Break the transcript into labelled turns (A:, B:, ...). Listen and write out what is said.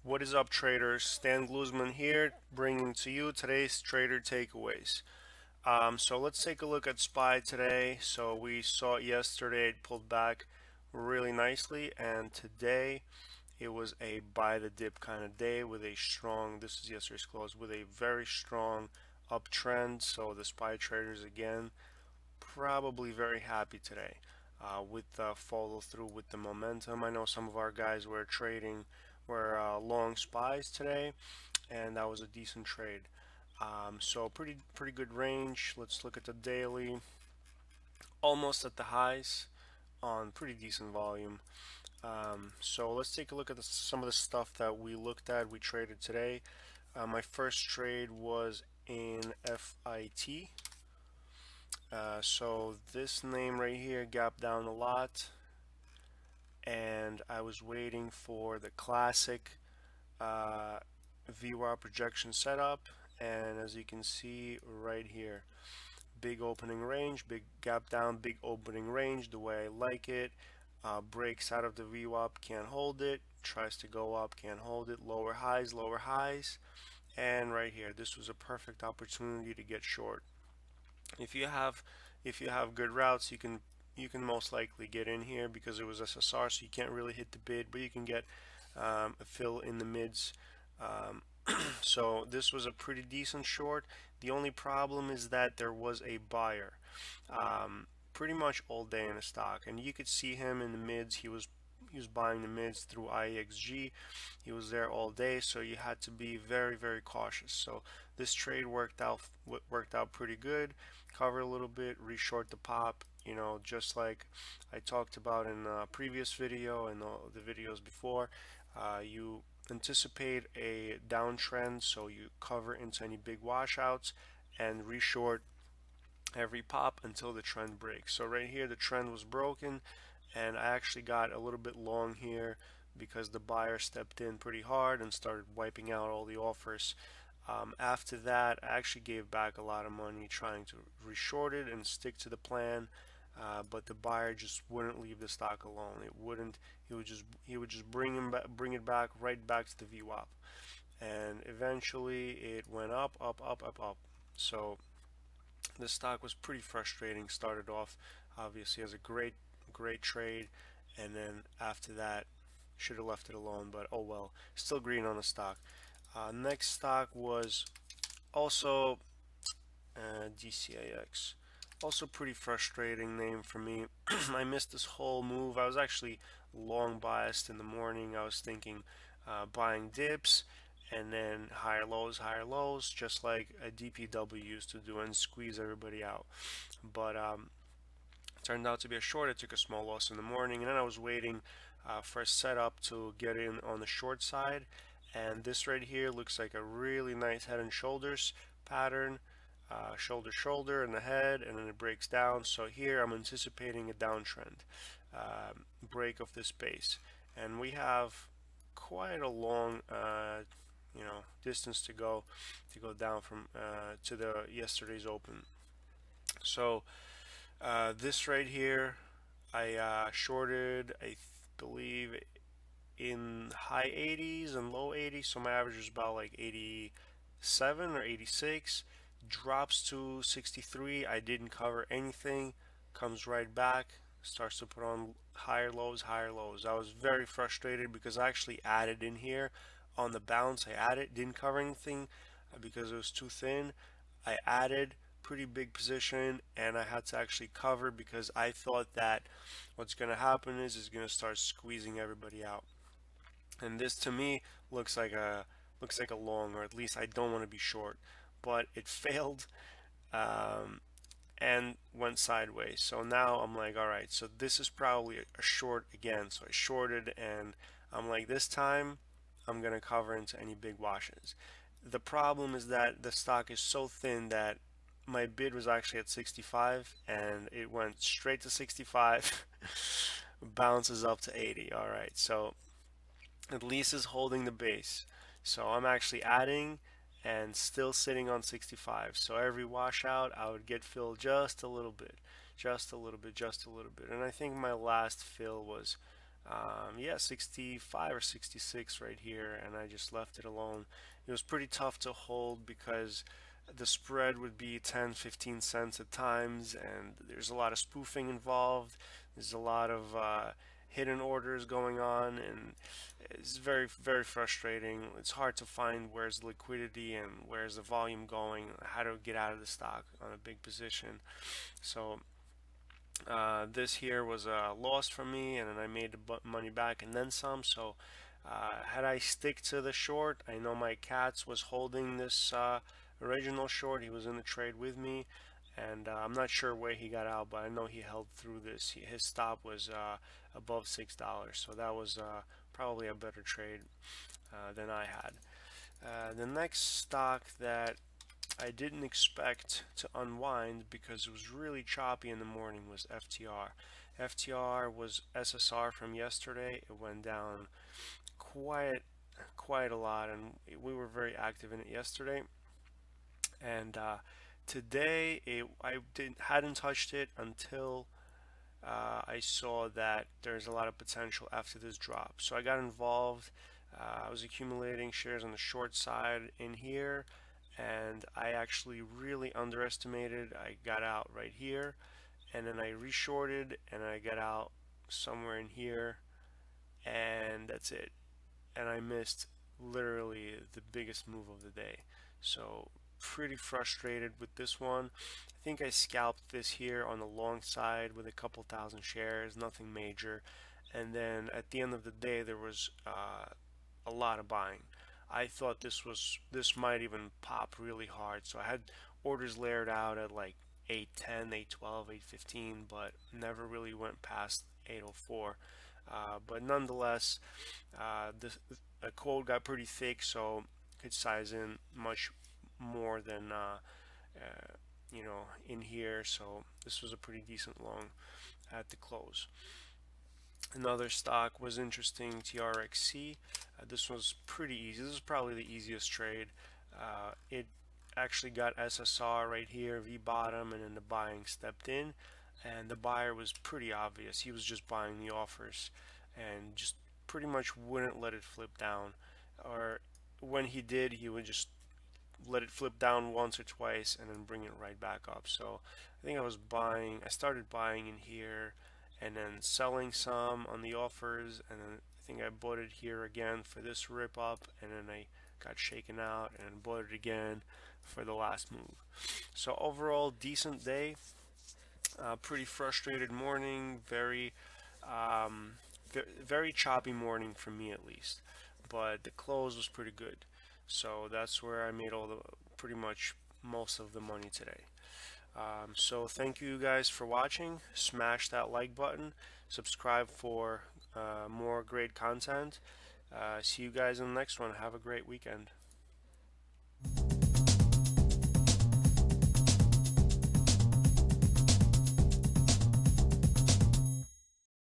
A: What is up, traders? Stan Gluzman here, bringing to you today's trader takeaways. So let's take a look at SPY today. So we saw it yesterday, it pulled back really nicely, and today it was a buy the dip kind of day with a strong, this is yesterday's close, with a very strong uptrend. So the SPY traders again, probably very happy today with the follow through with the momentum. I know some of our guys were long SPYs today, and that was a decent trade. So pretty good range. Let's look at the daily. Almost at the highs on pretty decent volume. So let's take a look at some of the stuff that we looked at. We traded today. My first trade was in FIT. So this name right here gapped down a lot, and I was waiting for the classic VWAP projection setup, and as you can see right here, big opening range, big gap down, big opening range, the way I like it. Breaks out of the VWAP, can't hold it, tries to go up, can't hold it, lower highs, and right here, this was a perfect opportunity to get short. If you have good routes, you can most likely get in here because it was SSR, so you can't really hit the bid, but you can get a fill in the mids. So this was a pretty decent short. The only problem is that there was a buyer pretty much all day in the stock, and you could see him in the mids. He was buying the mids through IEXG. He was there all day, so you had to be very cautious. So this trade worked out pretty good. Cover a little bit, reshort the pop, you know, just like I talked about in a previous video and the videos before. You anticipate a downtrend, so you cover into any big washouts and reshort every pop until the trend breaks. So right here the trend was broken, and I actually got a little bit long here because the buyer stepped in pretty hard and started wiping out all the offers. After that, I actually gave back a lot of money trying to reshort it and stick to the plan, but the buyer just wouldn't leave the stock alone. It wouldn't. He would just bring it back right back to the VWAP, and eventually it went up. So the stock was pretty frustrating. Started off obviously as a great trade, and then after that should have left it alone, but oh well. Still green on the stock. Next stock was also DCIX. Also pretty frustrating name for me. I missed this whole move. I was actually long biased in the morning. I was thinking buying dips and then higher lows, just like a DPW used to do and squeeze everybody out. But turned out to be a short. I took a small loss in the morning, and then I was waiting for a setup to get in on the short side. And this right here looks like a really nice head and shoulders pattern. Shoulder in the head, and then it breaks down. So here I'm anticipating a downtrend, break of this base, and we have quite a long distance to go down from to the yesterday's open. So this right here I shorted, I believe, in high 80s and low 80s, so my average is about like 87 or 86. Drops to 63. I didn't cover anything, comes right back, starts to put on higher lows. I was very frustrated because I actually added in here on the bounce. I added, didn't cover anything because it was too thin. I added pretty big position, and I had to actually cover because I thought that what's going to happen is going to start squeezing everybody out. And this to me looks like a long, or at least I don't want to be short, but it failed and went sideways. So now I'm like, all right, so this is probably a short again. So I shorted, and I'm like, this time I'm gonna cover into any big washes. The problem is that the stock is so thin that my bid was actually at 65, and it went straight to 65, bounces up to 80. All right, so at least is holding the base. So I'm actually adding and still sitting on 65. So every washout I would get filled just a little bit. And I think my last fill was Yeah, 65 or 66 right here, and I just left it alone. It was pretty tough to hold because the spread would be 10, 15 cents at times, and there's a lot of spoofing involved. There's a lot of hidden orders going on, and it's very, very frustrating. It's hard to find where's the liquidity and where's the volume going, how to get out of the stock on a big position. So this here was a loss for me, and then I made the money back and then some. So had I stick to the short, I know my Cats was holding this original short. He was in the trade with me, and I'm not sure where he got out, but I know he held through this. His stop was above $6, so that was probably a better trade than I had. The next stock that I didn't expect to unwind because it was really choppy in the morning was FTR. FTR was SSR from yesterday. It went down quite a lot, and we were very active in it yesterday. And today I hadn't touched it until I saw that there's a lot of potential after this drop. So I got involved. I was accumulating shares on the short side in here, and I actually really underestimated. I got out right here, and then I reshorted, and I got out somewhere in here, and that's it. And I missed literally the biggest move of the day. So pretty frustrated with this one. I think I scalped this here on the long side with a couple thousand shares, nothing major. And then at the end of the day, there was a lot of buying. I thought this might even pop really hard. So I had orders layered out at like 810, 812, 815, but never really went past 804. But nonetheless, the quote got pretty thick, so could size in much more than in here. So this was a pretty decent long at the close. Another stock was interesting, TRXC. This was pretty easy. This is probably the easiest trade. It actually got SSR right here, V bottom, and then the buying stepped in, and the buyer was pretty obvious. He was just buying the offers and just pretty much wouldn't let it flip down, or when he did, he would just let it flip down once or twice and then bring it right back up. So I think I started buying in here and then selling some on the offers, and then I think I bought it here again for this rip up, and then I got shaken out and bought it again for the last move. So overall, decent day. Pretty frustrated morning, very choppy morning for me at least, but the close was pretty good. So that's where I made pretty much most of the money today. So thank you guys for watching. Smash that like button, subscribe for more great content. See you guys in the next one. Have a great weekend.